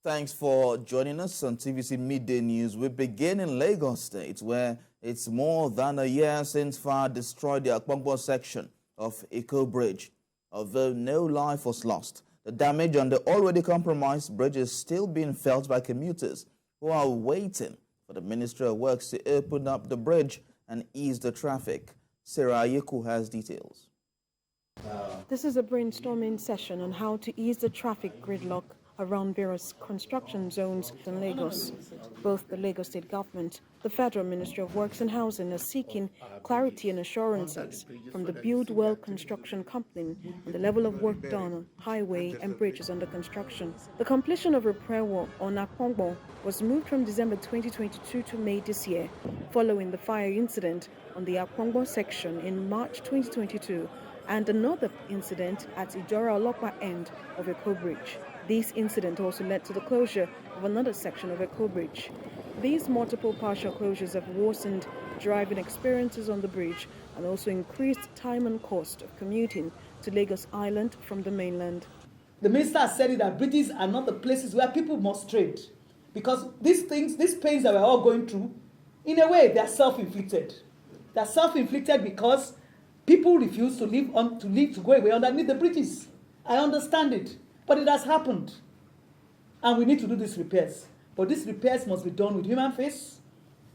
Thanks for joining us on TVC Midday News. We begin in Lagos State, where it's more than a year since fire destroyed the Apongbon section of Eco Bridge. Although no life was lost, the damage on the already compromised bridge is still being felt by commuters who are waiting for the Ministry of Works to open up the bridge and ease the traffic. Sarah Ayeku has details. This is a brainstorming session on how to ease the traffic gridlock around various construction zones in Lagos. Both the Lagos State Government, the Federal Ministry of Works and Housing are seeking clarity and assurances from the Build Well construction company on the level of work done on highway and bridges under construction. The completion of repair work on Apongbon was moved from December 2022 to May this year, following the fire incident on the Apongbon section in March 2022 and another incident at Ijora Olokpa end of Eco Bridge. This incident also led to the closure of another section of Eco Bridge. These multiple partial closures have worsened driving experiences on the bridge and also increased time and cost of commuting to Lagos Island from the mainland. The minister has said it that bridges are not the places where people must trade, because these pains that we're all going through, in a way, they are self-inflicted. They are self-inflicted because people refuse to go away underneath the bridges. I understand it. But it has happened, and we need to do these repairs. But these repairs must be done with human face.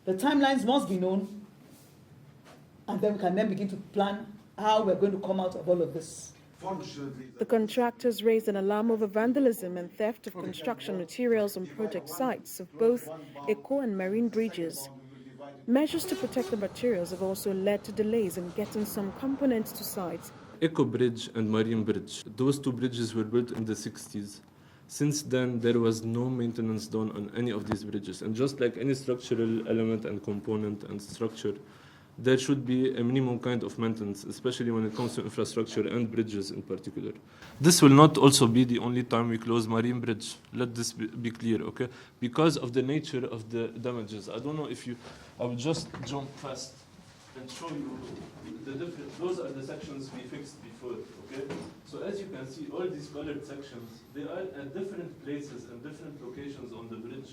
The timelines must be known, and then we can then begin to plan how we're going to come out of all of this. The contractors raised an alarm over vandalism and theft of construction materials on project sites of both Eco and Marine bridges. Measures to protect the materials have also led to delays in getting some components to sites. Eco Bridge and Marine Bridge. Those two bridges were built in the 60s. Since then, there was no maintenance done on any of these bridges. And just like any structural element and component and structure, there should be a minimum kind of maintenance, especially when it comes to infrastructure and bridges in particular. This will not also be the only time we close Marine Bridge. Let this be clear, okay? Because of the nature of the damages. I don't know if I will just jump fast and show you the different. Those are the sections we fixed before, okay? So as you can see, all these colored sections, they are at different places and different locations on the bridge.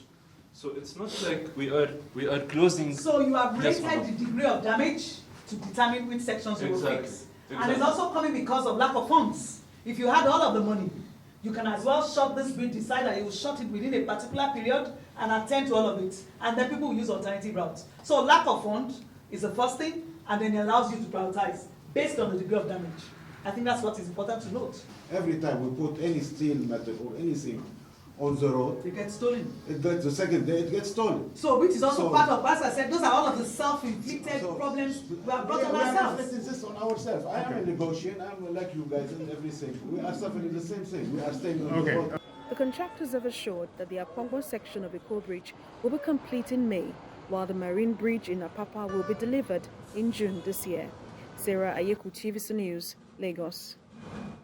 So it's not like we are closing. So you have rated the degree of damage to determine which sections you will fix. Exactly. And it's also coming because of lack of funds. If you had all of the money, you can as well shut this bridge, decide that you will shut it within a particular period and attend to all of it. And then people will use alternative routes. So lack of funds is the first thing, and then it allows you to prioritize based on the degree of damage. I think that's what is important to note. Every time we put any steel metal or anything on the road, it gets stolen. The second day it gets stolen. So which is also part of, as I said, those are all of the self-inflicted problems we have brought on ourselves. We are inflicting this on ourselves. I am a negotiator, I'm like you guys in everything. We are suffering the same thing. We are staying on the road. The contractors have assured that the Apongbon section of Eco Bridge will be complete in May, while the Marine Bridge in Apapa will be delivered in June this year. Sarah Ayeku, TVC News, Lagos.